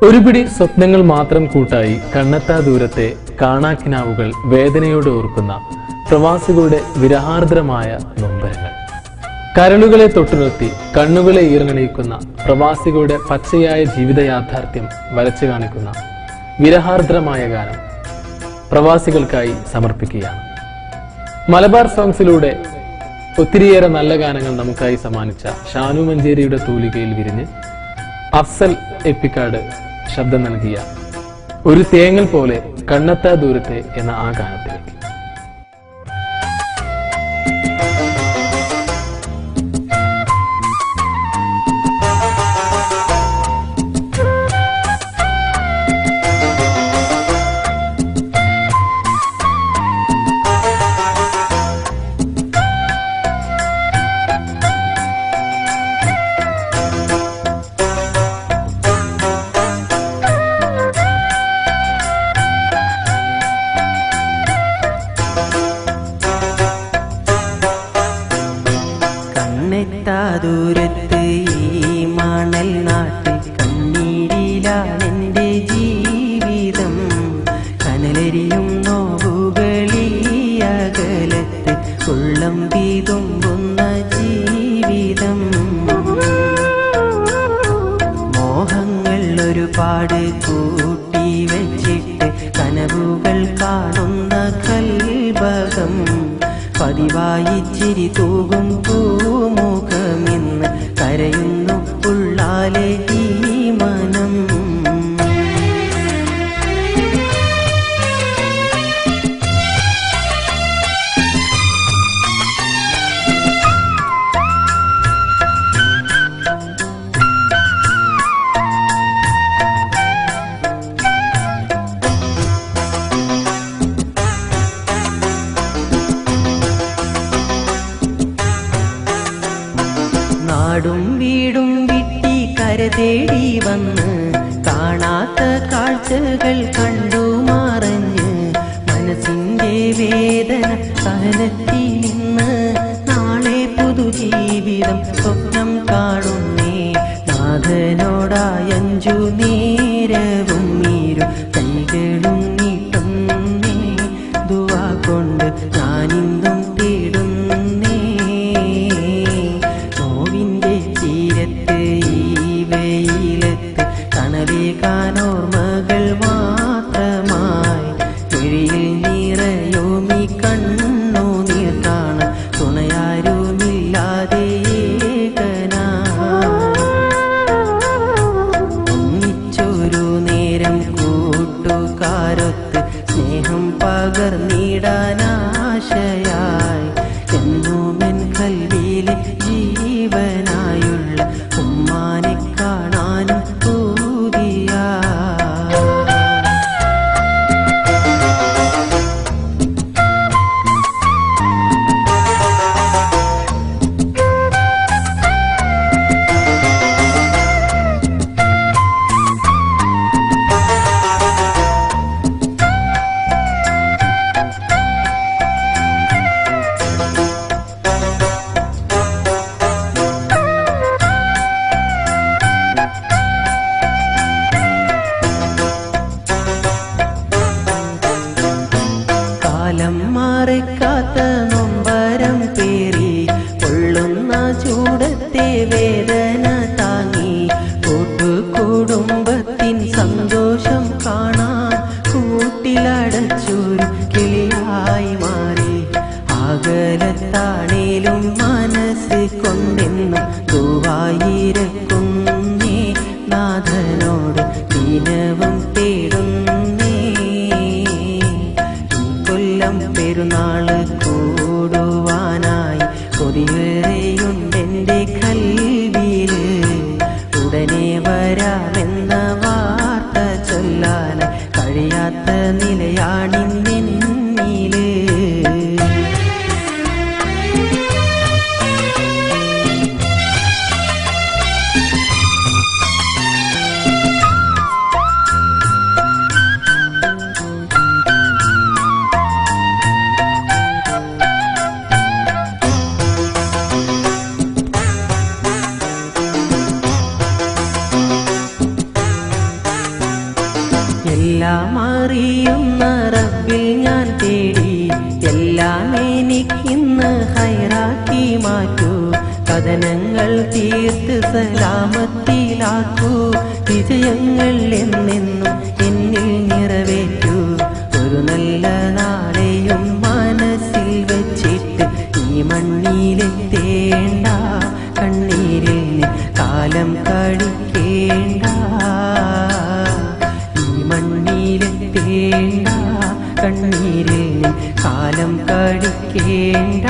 ഒരു പിടി സ്വപ്നങ്ങൾ മാത്രം കൂട്ടായി കണ്ണെത്താ ദൂരത്തെ കാണാക്കിനാവുകൾ വേദനയോടെ ഓർക്കുന്ന പ്രവാസികളുടെ വിരഹാർദ്രമായ നൊമ്പരങ്ങൾ. കരളുകളെ തൊട്ടുനിർത്തി കണ്ണുകളെ ഈർന്നണിയിക്കുന്ന പ്രവാസികളുടെ പച്ചയായ ജീവിത യാഥാർത്ഥ്യം വരച്ചു കാണിക്കുന്ന വിരഹാർദ്രമായ ഗാനം പ്രവാസികൾക്കായി സമർപ്പിക്കുകയാണ്. മലബാർ സോങ്സിലൂടെ ഒത്തിരിയേറെ നല്ല ഗാനങ്ങൾ നമുക്കായി സമ്മാനിച്ച ഷാനു മഞ്ചേരിയുടെ തൂലികയിൽ വിരിഞ്ഞ് അഫ്സൽ എപ്പിക്കാട് ശബ്ദം നൽകിയ ഒരു തേങ്ങൽ പോലെ കണ്ണെത്താ ദൂരത്തെ എന്ന ആ ഗാനത്തിലേക്ക്. ദൂരത്ത് ഈ മണൽ നാട്ടിൽ കണ്ണീരിലാണെൻ്റെ ജീവിതം. കനലരിയും നോവുകളീ അകലത്ത് ഉള്ളം വീതുമ്പുന്ന ജീവിതം. മോഹങ്ങൾ ഒരുപാട് കൂട്ടി വച്ചിട്ട് കനവുകൾ കാണുന്ന കൽബകം. പതിവായി ചിരി തൂകും പൂമുഖമിന്ന് കരയുന്നു ഉള്ളാലെ ഈ മനം. നാടും വീടും വിട്ടി കര തേടി വന്ന് കാണാത്ത കാഴ്ചകൾ കണ്ടു മറഞ്ഞ് മനസ്സിൻ്റെ വേദന സഹനത്തിൽ നിന്ന് നാളെ പുതുജീവിതം സ്വപ്നം കാണുന്നേ. നാഥനോടായഞ്ചു നേരവും നീരും കൈകളും നീട്ടുന്നേ. ദുആ കൊണ്ട് ഞാനിന്നും തേടുന്നേ. ോർമ്മകൾ മാത്രമായി കിഴിയിൽ നിറയോമി കണ്ണു നീർ കാണാൻ തുണയാരുമില്ലാതെ ഒന്നിച്ചൊരു നേരം കൂട്ടുകാരൊത്ത് സ്നേഹം പകർന്നിടാനാശയായി എന്നുമെൻ കൽവിയിലെ ജീവനായുള്ള ഉമ്മാനെ കാണാനും മറക്കാത്ത നൊമ്പരം പേറി കൊള്ളുന്ന ചൂടത്തെ വേദന താങ്ങി കൂട്ടുകുടുംബത്തിൻ സന്തോഷം കാണാൻ കൂട്ടിലടച്ചൊരു കിളിയായി മാറി. അകലത്താണേലും മനസ്സ് കൊണ്ടെന്നും ദുആയിരക്കുന്നേ. നാഥനോട് ദിനവും തേടുന്നേ. പെരുന്നാള് കൂടുവാനായി കൊതിവേറെയുണ്ടെൻ്റെ കൽവില്. ഉടനെ വരാമെന്ന വാർത്ത ചൊല്ലാൻ കഴിയാത്ത നിലയാണിന്നില്. ഖൈറാക്കി മാറ്റൂ, കഥനങ്ങൾ തീർത്ത് സലാമത്തിലാക്കൂ, വിജയങ്ങൾ എന്നെന്നും എന്നിൽ നിറവേറ്റൂ. ഒരു നല്ല നാളെയും മനസ്സിൽ വെച്ചിട്ട് ഈ മണ്ണിലെത്തേണ്ട, കണ്ണീരിൽ നീ കാലം കഴിക്കേണ്ട. ഈ മണ്ണിലെത്തേണ്ട, കണ്ണീരിൽ നീ കാലം കഴിക്കേണ്ട.